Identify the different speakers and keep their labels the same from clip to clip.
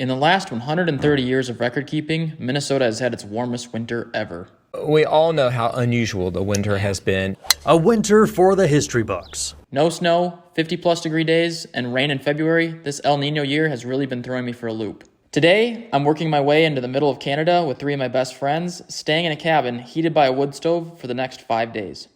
Speaker 1: In the last 130 years of record keeping, Minnesota has had its warmest winter ever.
Speaker 2: We all know how unusual the winter has been.
Speaker 3: A winter for the history books.
Speaker 1: No snow, 50-plus degree days, and rain in February, this El Nino year has really been throwing me for a loop. Today, I'm working my way into the middle of Canada with 3 of my best friends, staying in a cabin heated by a wood stove for the next 5 days.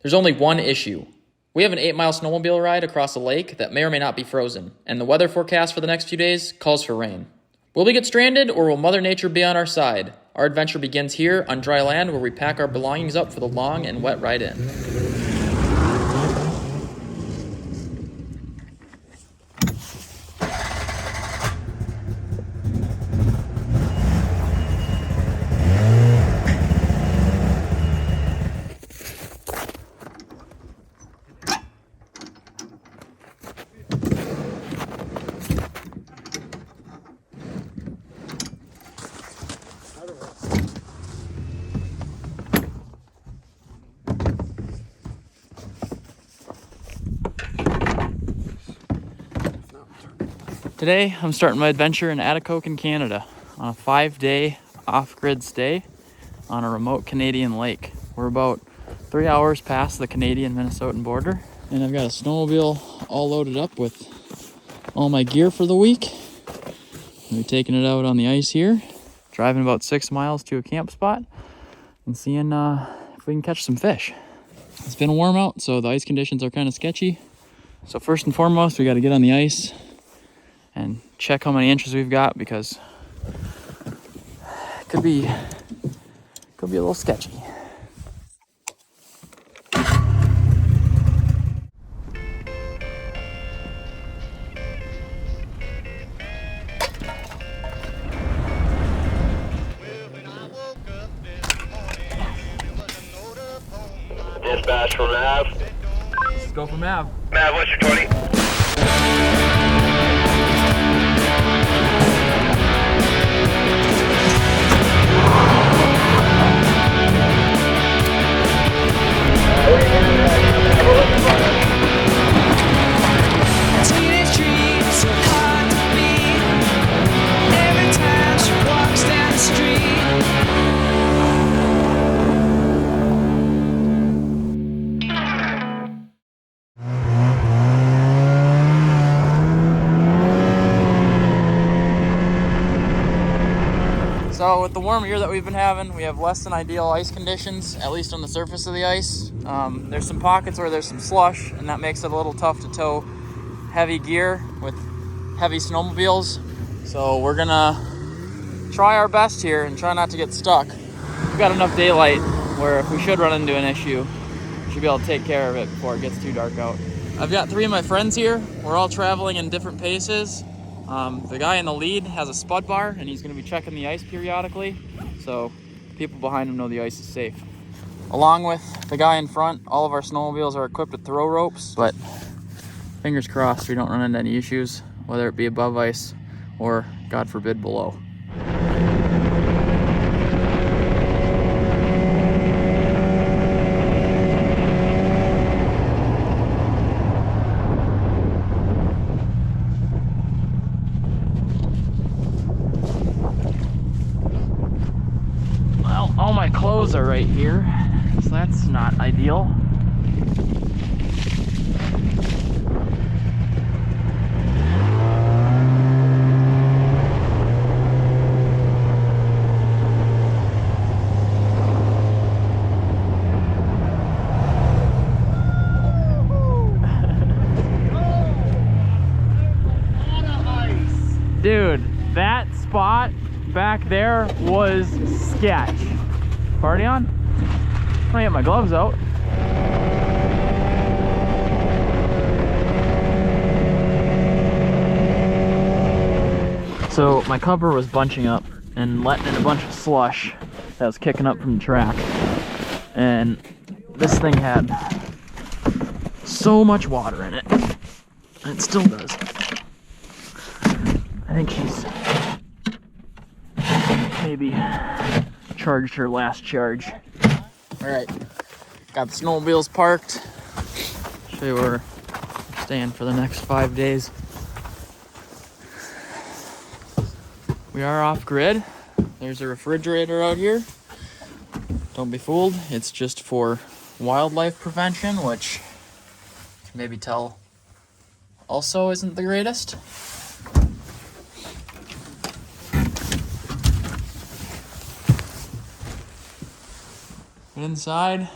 Speaker 1: There's only one issue. We have an 8-mile snowmobile ride across a lake that may or may not be frozen, and the weather forecast for the next few days calls for rain. Will we get stranded, or will Mother Nature be on our side? Our adventure begins here on dry land, where we pack our belongings up for the long and wet ride in. Today, I'm starting my adventure in Atikokan, Canada, on a 5-day off-grid stay on a remote Canadian lake. We're about 3 hours past the Canadian-Minnesotan border, and I've got a snowmobile all loaded up with all my gear for the week. We're taking it out on the ice here, driving about 6 miles to a camp spot, and seeing if we can catch some fish. It's been warm out, so the ice conditions are kind of sketchy. So first and foremost, we got to get on the ice and check how many inches we've got, because it could be a little sketchy.
Speaker 4: Dispatch for Mav.
Speaker 1: Let's go for Mav.
Speaker 4: Mav, what's your 20?
Speaker 5: Teenage dreams so hard to beat. Every time she walks down the street.
Speaker 1: So with the warm year that we've been having, we have less than ideal ice conditions, at least on the surface of the ice. There's some pockets where there's some slush, and that makes it a little tough to tow heavy gear with heavy snowmobiles. So we're gonna try our best here and try not to get stuck. We've got enough daylight where if we should run into an issue, we should be able to take care of it before it gets too dark out. I've got 3 of my friends here. We're all traveling in different paces. The guy in the lead has a spud bar, and he's going to be checking the ice periodically, so people behind him know the ice is safe. Along with the guy in front, all of our snowmobiles are equipped with throw ropes, but fingers crossed we don't run into any issues, whether it be above ice or, God forbid, below. All my clothes are right here, so that's not ideal. Dude, that spot back there was sketch. Party on? I'm gonna get my gloves out. So my cover was bunching up and letting in a bunch of slush that was kicking up from the track. And this thing had so much water in it. And it still does. I think she's maybe charged her last charge. All right, got the snowmobiles parked. Show you where we're staying for the next 5 days. We are off grid. There's a refrigerator out here. Don't be fooled. It's just for wildlife prevention, which you can maybe tell also isn't the greatest. But inside,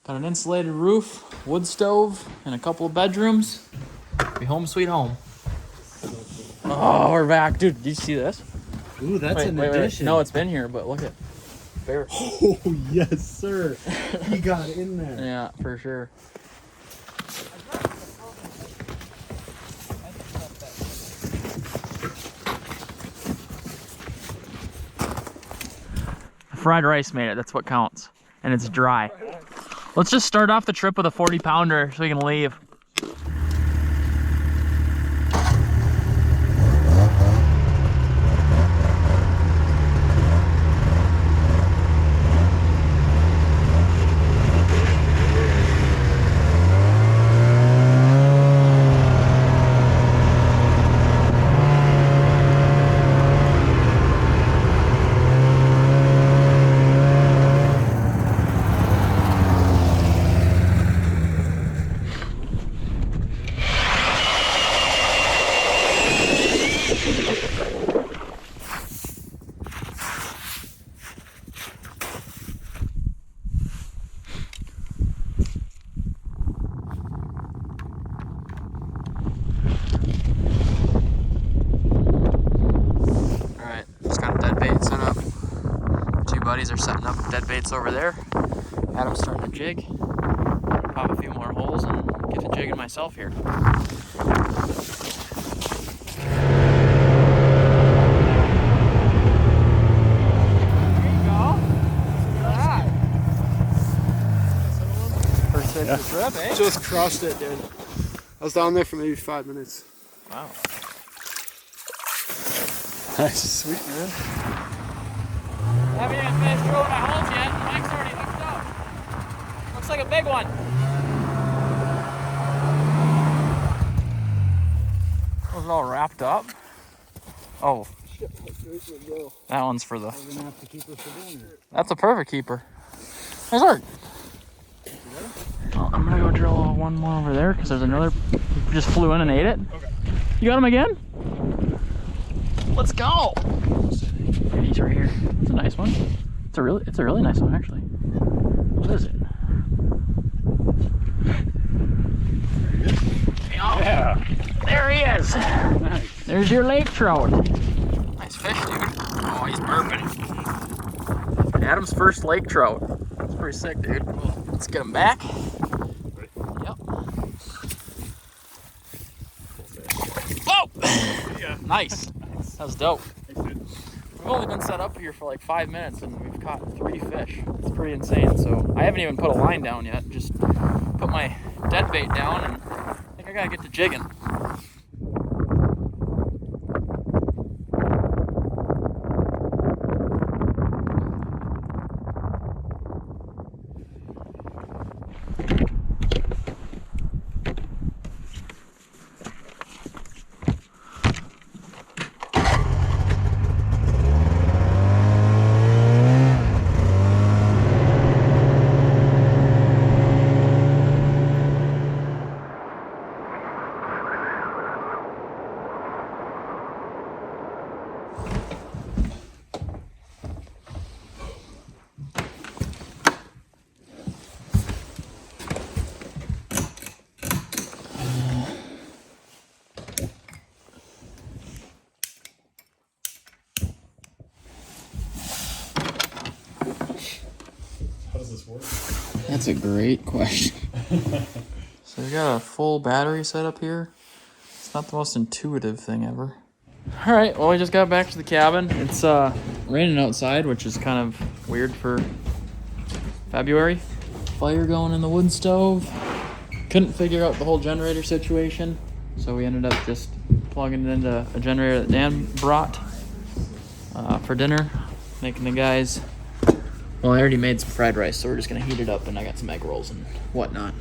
Speaker 1: got an insulated roof, wood stove, and a couple of bedrooms. Be home sweet home. Oh, we're back. Dude, did you see this?
Speaker 3: Ooh, that's an addition.
Speaker 1: No, it's been here, but look at bear.
Speaker 3: Oh, yes, sir. He got in there.
Speaker 1: Yeah, for sure. Fried rice made it. That's what counts. And it's dry. Let's just start off the trip with a 40-pounder so we can leave. Buddies are setting up dead baits over there. Adam's starting to jig. Pop a few more holes and get to jigging myself here. There you go. First fish of the trip, eh?
Speaker 6: Just crushed it, dude. I was down there for maybe 5 minutes.
Speaker 1: Wow.
Speaker 6: That's sweet, man.
Speaker 1: Haven't even finished drilling my holes yet. Mike's already hooked up. Looks like a big one. Was it all wrapped up? Oh. That one's for the... That's a perfect keeper. There's Art. Oh, I'm gonna go drill one more over there because there's another. He just flew in and ate it. Okay. You got him again? Let's go. And he's right here. It's a nice one. It's a really nice one actually. What is it? Oh, yeah. There he is. Nice. There's your lake trout. Nice fish, dude. Oh, he's burping. Adam's first lake trout. That's pretty sick, dude. Let's get him back. Yep. Oh! Yeah. Nice. That was dope. We've only been set up here for like 5 minutes and we've caught 3 fish. It's pretty insane. So I haven't even put a line down yet. Just put my dead bait down and I think I gotta get to jigging. That's a great question. So we got a full battery set up here. It's not the most intuitive thing ever. All right, well, we just got back to the cabin. It's raining outside, which is kind of weird for February. Fire going in the wood stove. Couldn't figure out the whole generator situation, so we ended up just plugging it into a generator that Dan brought for dinner, making the guys. Well, I already made some fried rice, so we're just gonna heat it up, and I got some egg rolls and whatnot.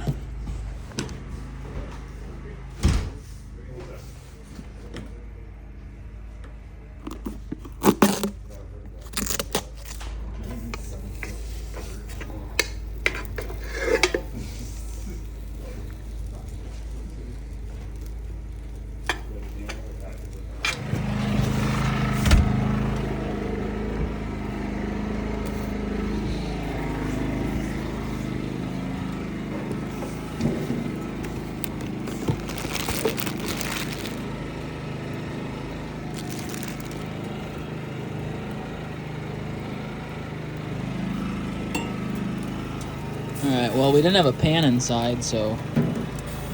Speaker 1: Alright, well, we didn't have a pan inside, so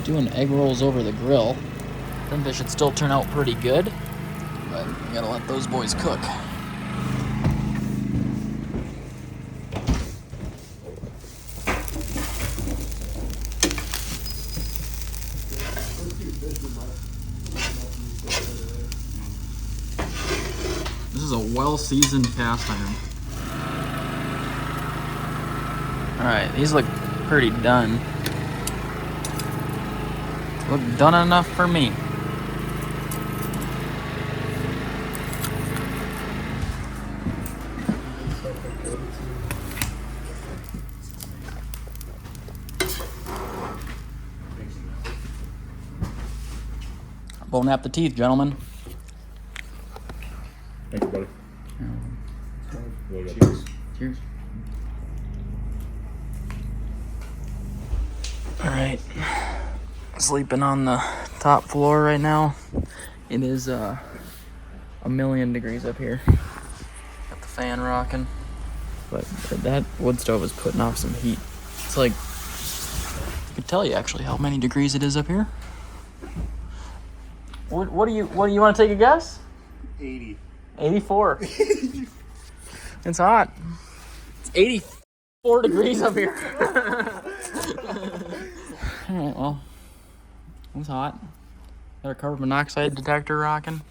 Speaker 1: doing egg rolls over the grill. I think they should still turn out pretty good, but we gotta let those boys cook. This is a well-seasoned cast iron. Alright, these look pretty done. Look done enough for me. Bone up the teeth, gentlemen.
Speaker 6: Thank you, buddy.
Speaker 1: Cheers. Cheers. Alright. Sleeping on the top floor right now. It is a million degrees up here. Got the fan rocking. But that wood stove is putting off some heat. It's like, I could tell you actually how many degrees it is up here. What do you want to take a guess?
Speaker 3: 80.
Speaker 1: 84. It's hot. It's 84 degrees up here. Alright, well, it's hot. Got our carbon monoxide detector rocking.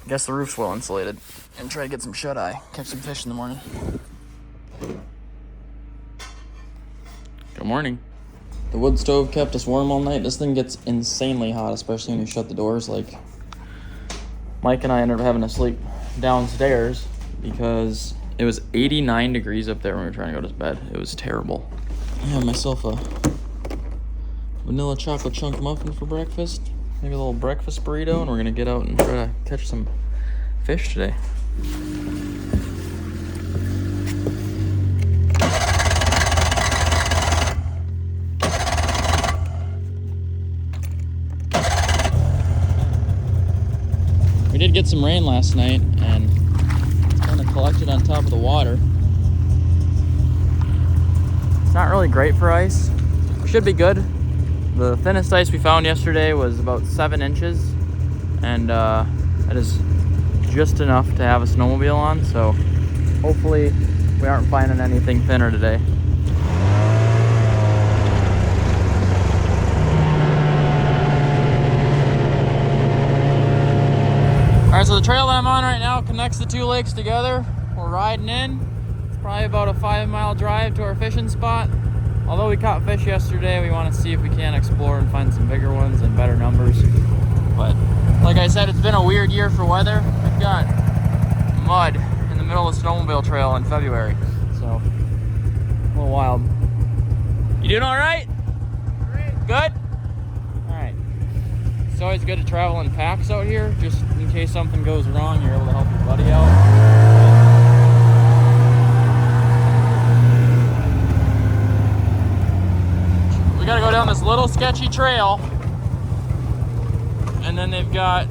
Speaker 1: Guess the roof's well insulated. And try to get some shut-eye. Catch some fish in the morning. Good morning. The wood stove kept us warm all night. This thing gets insanely hot, especially when you shut the doors. Like, Mike and I ended up having to sleep downstairs because it was 89 degrees up there when we were trying to go to bed. It was terrible. I had myself a vanilla chocolate chunk muffin for breakfast. Maybe a little breakfast burrito, and we're gonna get out and try to catch some fish today. We did get some rain last night, and it's kind of collected on top of the water. It's not really great for ice. It should be good. The thinnest ice we found yesterday was about 7 inches, and that is just enough to have a snowmobile on, so hopefully we aren't finding anything thinner today. Alright, so the trail that I'm on right now connects the two lakes together. We're riding in. It's probably about a 5-mile drive to our fishing spot. Although we caught fish yesterday, we want to see if we can explore and find some bigger ones and better numbers. But like I said, it's been a weird year for weather. We've got mud in the middle of the snowmobile trail in February. So, a little wild. You doing all right? Good? All right. It's always good to travel in packs out here, just in case something goes wrong, you're able to help your buddy out. We gotta go down this little sketchy trail, and then they've got a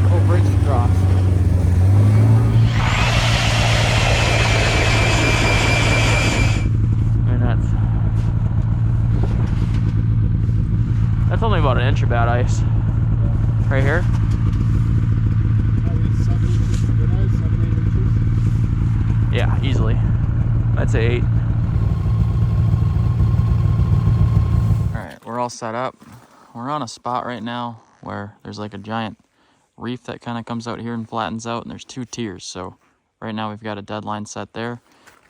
Speaker 1: whole bridge to cross. And that's only about an inch of bad ice. Right here.
Speaker 6: Probably 7 inches of good ice, 7, 8 inches.
Speaker 1: Yeah, easily. I'd say 8. Alright, we're all set up. We're on a spot right now where there's like a giant reef that kind of comes out here and flattens out, and there's 2 tiers. So right now we've got a deadline set there,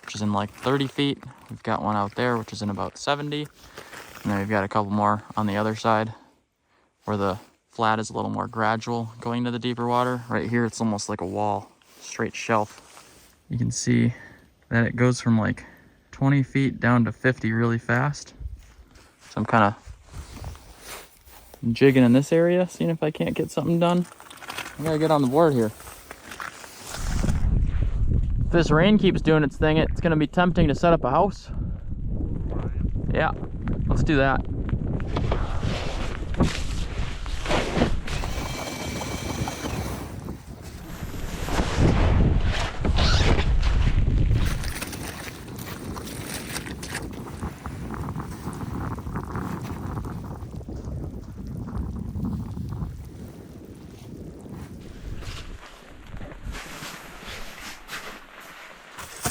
Speaker 1: which is in like 30 feet. We've got one out there, which is in about 70. And then we've got a couple more on the other side where the flat is a little more gradual going to the deeper water. Right here, it's almost like a wall, straight shelf. You can see that it goes from like 20 feet down to 50 really fast. So I'm kind of jigging in this area, seeing if I can't get something done. I gotta get on the board here. If this rain keeps doing its thing, it's gonna be tempting to set up a house. Yeah, let's do that.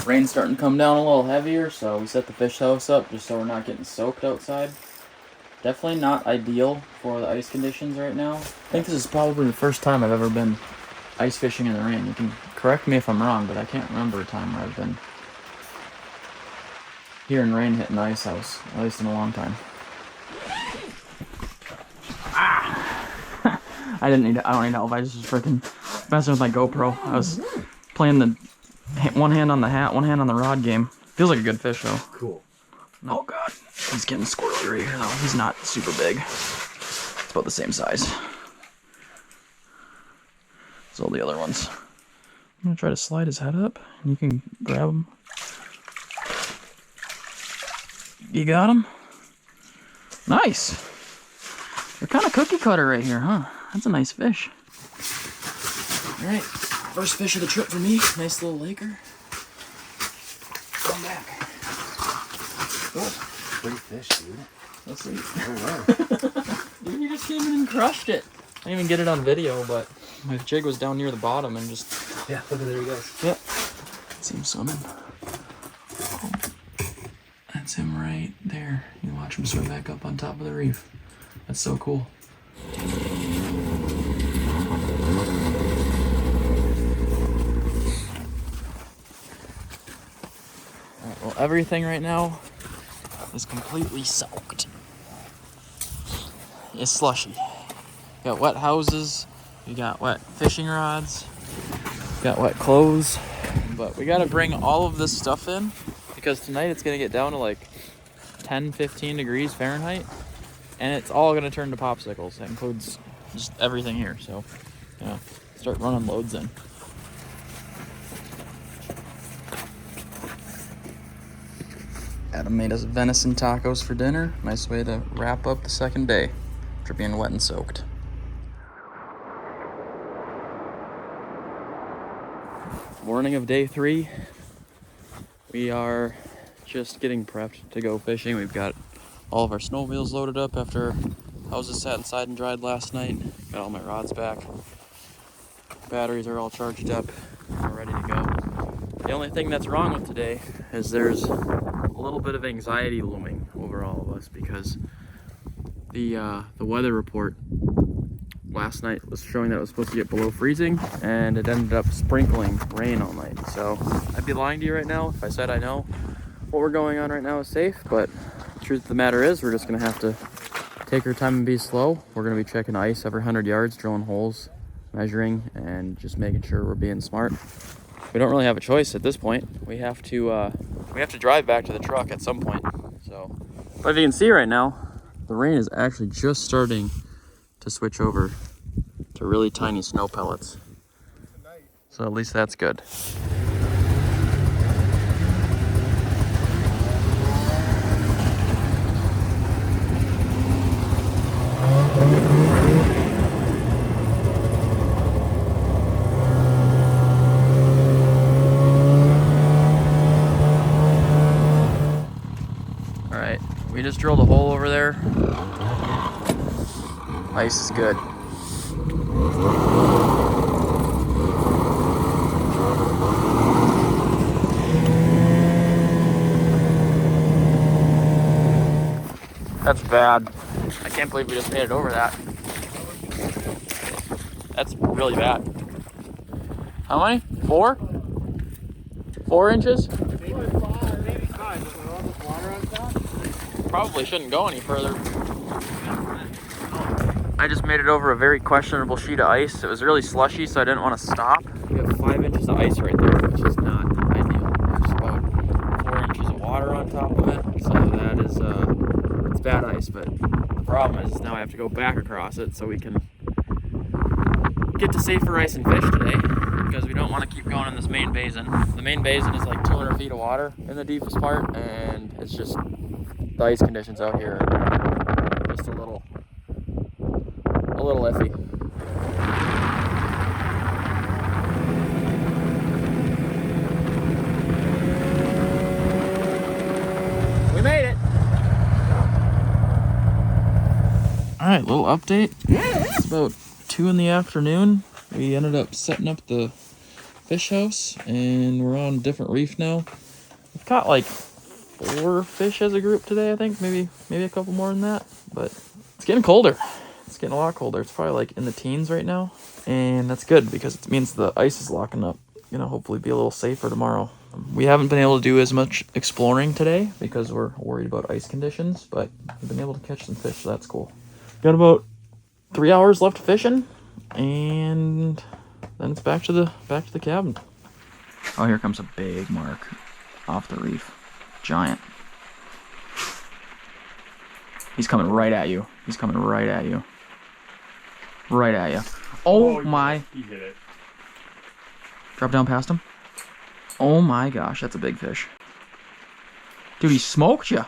Speaker 1: Rain's starting to come down a little heavier, so we set the fish house up just so we're not getting soaked outside. Definitely not ideal for the ice conditions right now. I think this is probably the first time I've ever been ice fishing in the rain. You can correct me if I'm wrong, but I can't remember a time where I've been hearing rain hitting the ice house, at least in a long time. I don't need help. I just was freaking messing with my GoPro. I was playing the one hand on the hat, one hand on the rod game. Feels like a good fish though.
Speaker 3: Cool.
Speaker 1: Oh god, he's getting squirrely right here though. He's not super big. It's about the same size as all the other ones. I'm gonna try to slide his head up and you can grab him. You got him? Nice. You're kind of cookie cutter right here, huh? That's a nice fish. All right, first fish of the trip for me. Nice little laker. Come back. Oh,
Speaker 3: Pretty fish, dude.
Speaker 1: that's sweet.
Speaker 3: Oh, wow.
Speaker 1: Dude, you just came in and crushed it. I didn't even get it on video, but my jig was down near the bottom and just...
Speaker 3: Yeah, look at there he goes.
Speaker 1: Yep. See him swimming. Oh, that's him right there. You can watch him swim back up on top of the reef. That's so cool. Alright, well, everything right now is completely soaked. It's slushy. You got wet houses, you got wet fishing rods, you got wet clothes. But we gotta bring all of this stuff in because tonight it's gonna get down to like 10-15 degrees Fahrenheit. And it's all gonna turn to popsicles. That includes just everything here. So, yeah, start running loads in. Adam made us venison tacos for dinner. Nice way to wrap up the second day after being wet and soaked. Morning of day 3. We are just getting prepped to go fishing. We've got all of our snowmobiles loaded up after houses sat inside and dried last night. Got all my rods back. Batteries are all charged up. We're ready to go. The only thing that's wrong with today is there's a little bit of anxiety looming over all of us because the weather report last night was showing that it was supposed to get below freezing and it ended up sprinkling rain all night. So I'd be lying to you right now if I said I know what we're going on right now is safe, but the truth of the matter is we're just gonna have to take our time and be slow. We're gonna be checking ice every 100 yards, drilling holes, measuring, and just making sure we're being smart. We don't really have a choice at this point. We have to drive back to the truck at some point. So, but if you can see right now, the rain is actually just starting to switch over to really tiny snow pellets. So at least that's good. All right, we just drilled a hole over there. Ice is good. That's bad. I can't believe we just made it over that. That's really bad. How many? 4? 4 inches?
Speaker 6: Maybe 5, but with all this water on top.
Speaker 1: Probably shouldn't go any further. I just made it over a very questionable sheet of ice. It was really slushy, so I didn't want to stop. We have 5 inches of ice right there, which is not ideal. There's about 4 inches of water on top of it, so that is it's bad ice. But the problem is now I have to go back across it so we can get to safer ice and fish today, because we don't want to keep going in this main basin. The main basin is like 200 feet of water in the deepest part, and it's just the ice conditions out here are just a little iffy. We made it. All right, little update. It's about 2 in the afternoon. We ended up setting up the fish house, and we're on a different reef now. We've caught like 4 fish as a group today, I think. Maybe a couple more than that. But it's getting colder. It's getting a lot colder. It's probably like in the teens right now. And that's good because it means the ice is locking up. Gonna hopefully be a little safer tomorrow. We haven't been able to do as much exploring today because we're worried about ice conditions, but we've been able to catch some fish, so that's cool. Got about 3 hours left fishing, and then it's back to the cabin. Oh, here comes a big mark off the reef. Giant. He's coming right at you. He's coming right at you. Right at you. Oh my.
Speaker 6: He hit it.
Speaker 1: Drop down past him. Oh my gosh, that's a big fish. Dude, he smoked you.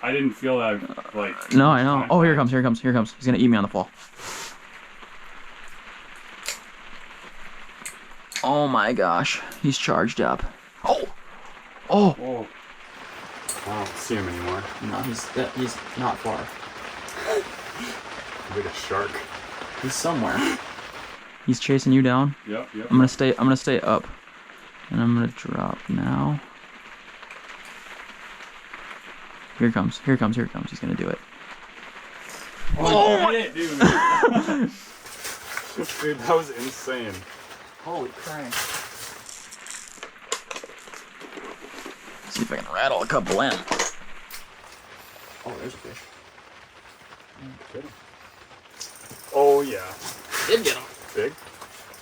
Speaker 6: I didn't feel that, like...
Speaker 1: No, I know. Oh, here he comes. He's gonna eat me on the fall. Oh my gosh, he's charged up. Oh!
Speaker 6: Oh. I don't see him anymore.
Speaker 1: No, he's not far.
Speaker 6: Like a shark.
Speaker 1: He's somewhere. He's chasing you down.
Speaker 6: Yep.
Speaker 1: I'm gonna stay up, and I'm gonna drop now. Here he comes. He's gonna do it.
Speaker 6: Oh my God, dude. Dude, that was insane.
Speaker 1: Holy crap. See if I can rattle a couple in. Oh, there's a fish.
Speaker 6: Oh yeah.
Speaker 1: Did get him.
Speaker 6: Big?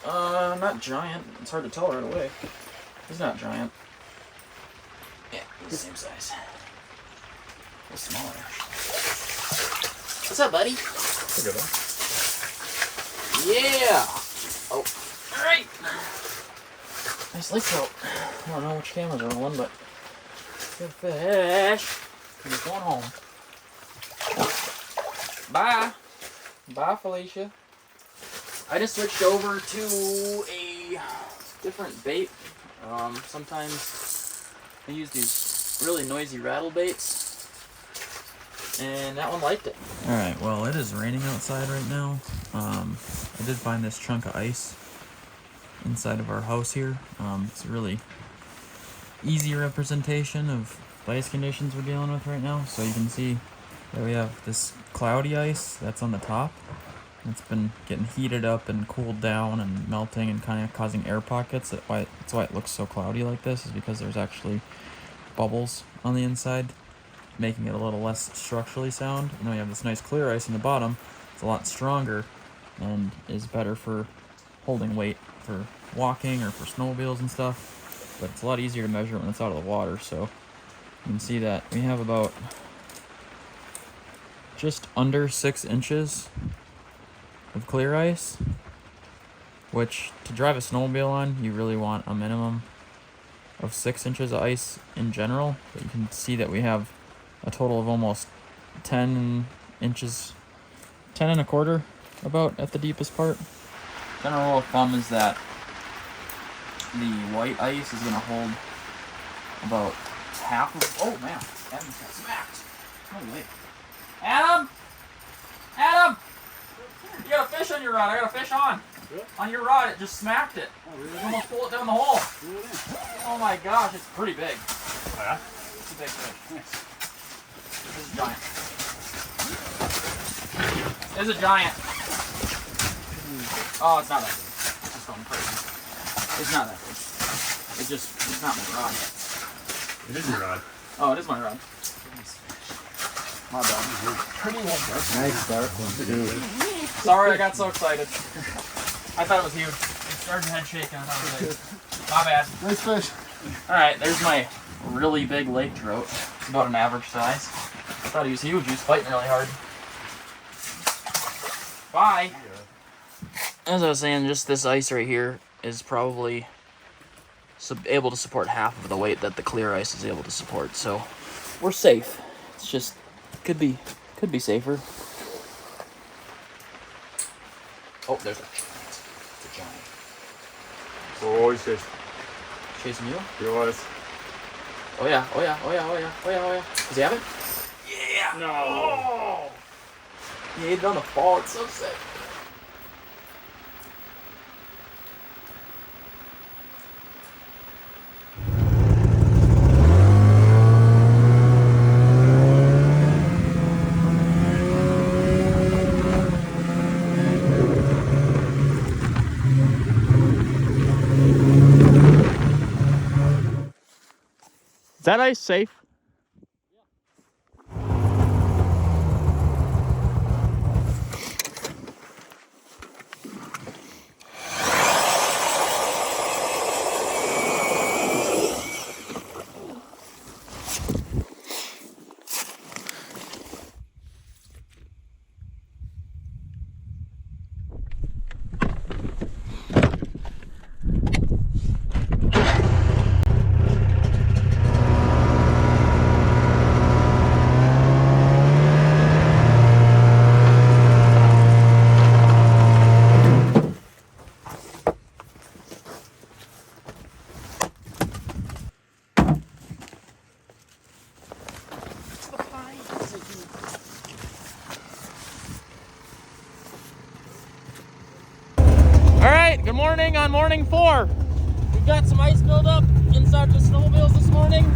Speaker 1: Not giant. It's hard to tell right away. He's not giant. Yeah, he's the same size. A little smaller. What's up, buddy?
Speaker 6: That's a good one.
Speaker 1: Yeah! Oh, alright! Nice lake trout. I don't know which cameras are rolling, but good fish. He's going home. Bye! Bye, Felicia. I just switched over to a different bait. Sometimes I use these really noisy rattle baits, and that one liked it. Alright, well, it is raining outside right now. I did find this chunk of ice inside of our house here. It's a really easy representation of the ice conditions we're dealing with right now. So you can see that we have this cloudy ice that's on the top. It's been getting heated up and cooled down and melting and kind of causing air pockets. That's why it looks so cloudy like this, is because there's actually bubbles on the inside, making it a little less structurally sound. And then we have this nice clear ice in the bottom. It's a lot stronger and is better for holding weight for walking or for snowmobiles and stuff. But it's a lot easier to measure when it's out of the water. So you can see that we have about just under 6 inches of clear ice, which to drive a snowmobile on, you really want a minimum of 6 inches of ice in general. But you can see that we have a total of almost 10 inches, 10 and a quarter about at the deepest part. General rule of thumb is that the white ice is going to hold about half of... Oh man, Adam got smacked. No way. Adam! You got a fish on your rod. I got a fish on. Really? On your rod, it just smacked it. Oh, really? You almost pulled it down the hole. Really? Oh my gosh, it's pretty big.
Speaker 6: Oh, yeah?
Speaker 1: It's a big fish.
Speaker 6: Nice.
Speaker 1: This is giant. This is a giant. Oh, it's not that big. It's just going crazy. It's not that big. It's not my rod.
Speaker 6: It is your rod.
Speaker 1: Oh, it is my rod. My bad. Pretty well.
Speaker 3: Nice dark one, too.
Speaker 1: Sorry, I got so excited. I thought it was huge. It started head shaking. I thought it was big. My bad.
Speaker 6: Nice fish.
Speaker 1: Alright, there's my really big lake trout. It's about an average size. I thought he was huge. He was fighting really hard. Bye. As I was saying, just this ice right here is probably able to support half of the weight that the clear ice is able to support. So we're safe. It's just could be safer. Oh, there's a giant. It's a giant.
Speaker 6: Oh, he's chasing.
Speaker 1: Chasing you?
Speaker 6: He was.
Speaker 1: Oh yeah. Does he have it? Yeah!
Speaker 6: No.
Speaker 1: Oh! He ate it on the fall. It's so sick. Is that ice safe? Good morning on morning 4. We've got some ice buildup inside the snowmobiles this morning.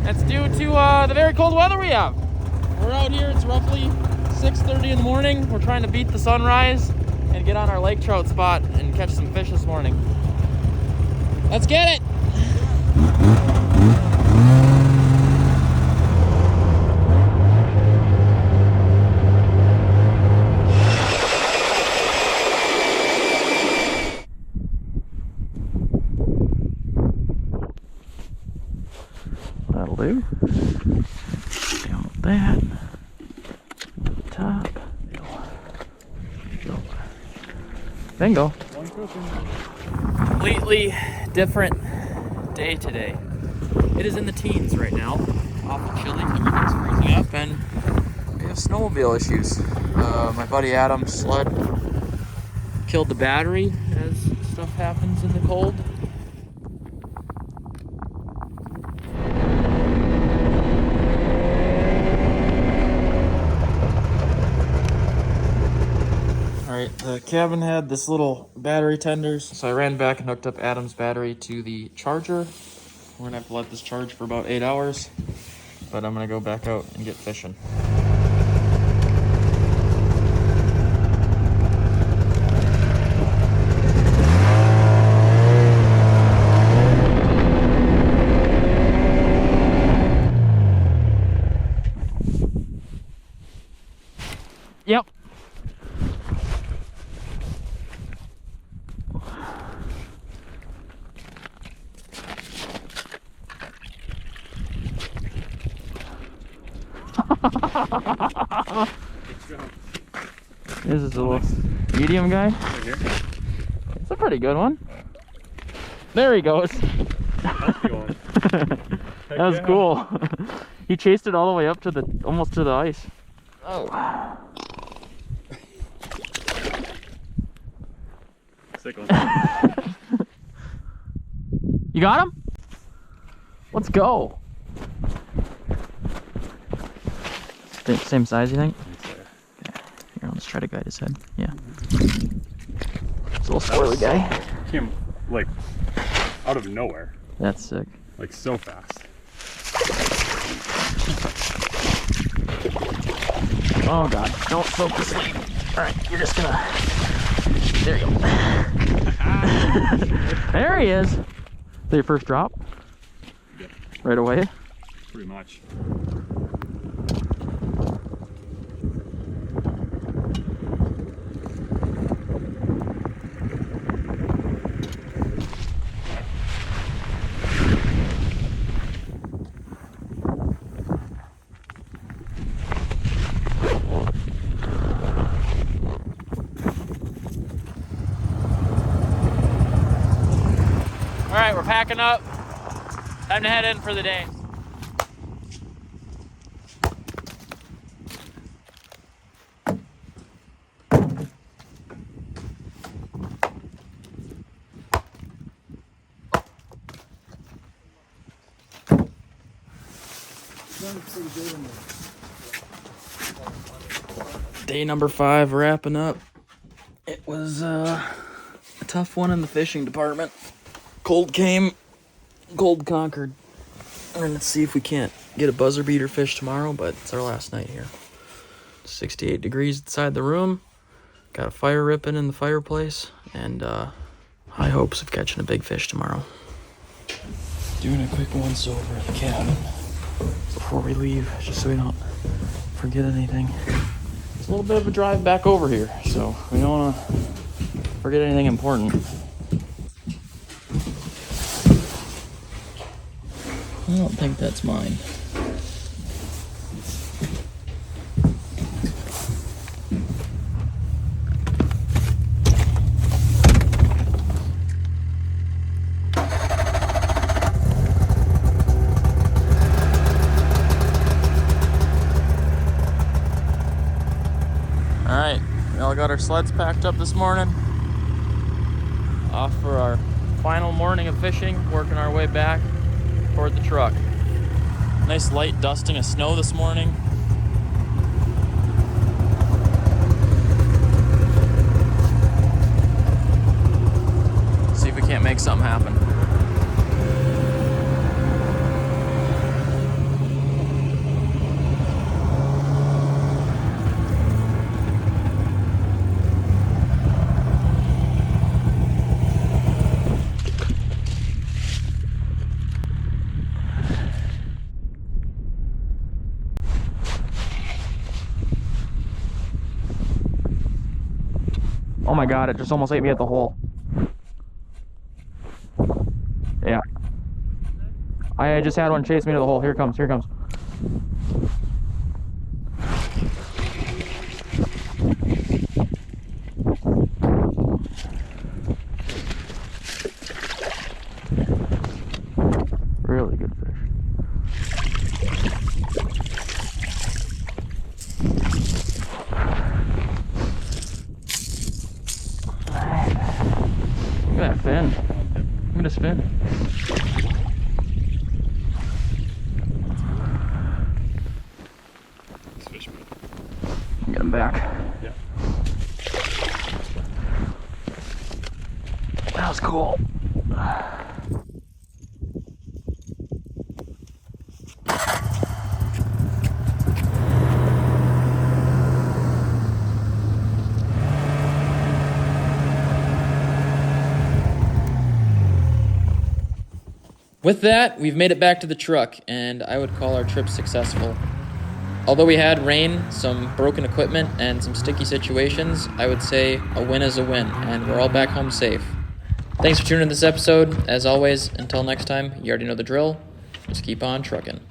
Speaker 1: That's due to the very cold weather we have. We're out here, it's roughly 6:30 in the morning. We're trying to beat the sunrise and get on our lake trout spot and catch some fish this morning. Let's get it! That'll do. Down with that. Top. Bingo. Completely different day today. It is in the teens right now. Awful chilly. Everything's freezing up, and we have snowmobile issues. My buddy Adam's sled killed the battery, as stuff happens in the cold. Alright, the cabin had this little battery tenders, so I ran back and hooked up Adam's battery to the charger. We're gonna have to let this charge for about 8 hours, but I'm gonna go back out and get fishing. Yep. This is a little medium guy. Right here. It's a pretty good one. There he goes. That was cool. He chased it all the way up to the almost to the ice. Oh. Sick one. You got him? Let's go. Same size, you think? Okay. Here, let's try to guide his head. Yeah. It's a little squirrely guy.
Speaker 7: Came like out of nowhere.
Speaker 1: That's sick.
Speaker 7: Like so fast.
Speaker 1: Oh god, don't focus. Alright, you're just gonna... There you go. There he is. Is that your first drop?
Speaker 7: Yeah.
Speaker 1: Right away?
Speaker 7: Pretty much.
Speaker 1: Alright, we're packing up. Time to head in for the day. Day number 5 wrapping up. It was a tough one in the fishing department. Cold came, cold conquered. And let's see if we can't get a buzzer beater fish tomorrow, but it's our last night here. 68 degrees inside the room. Got a fire ripping in the fireplace, and high hopes of catching a big fish tomorrow. Doing a quick once over at the cabin before we leave, just so we don't forget anything. It's a little bit of a drive back over here, so we don't want to forget anything important. I don't think that's mine. Alright, we all got our sleds packed up this morning. Off for our final morning of fishing, working our way back toward the truck. Nice light dusting of snow this morning. See if we can't make something happen. Oh my god, it just almost ate me at the hole. Yeah. I just had one chase me to the hole. Here it comes, here it comes. Really good fish. Look at that fin. Look at this fin.
Speaker 7: It's fish meat.
Speaker 1: Get him back.
Speaker 7: Yeah.
Speaker 1: That was cool. With that, we've made it back to the truck, and I would call our trip successful. Although we had rain, some broken equipment, and some sticky situations, I would say a win is a win, and we're all back home safe. Thanks for tuning in this episode. As always, until next time, you already know the drill. Just keep on trucking.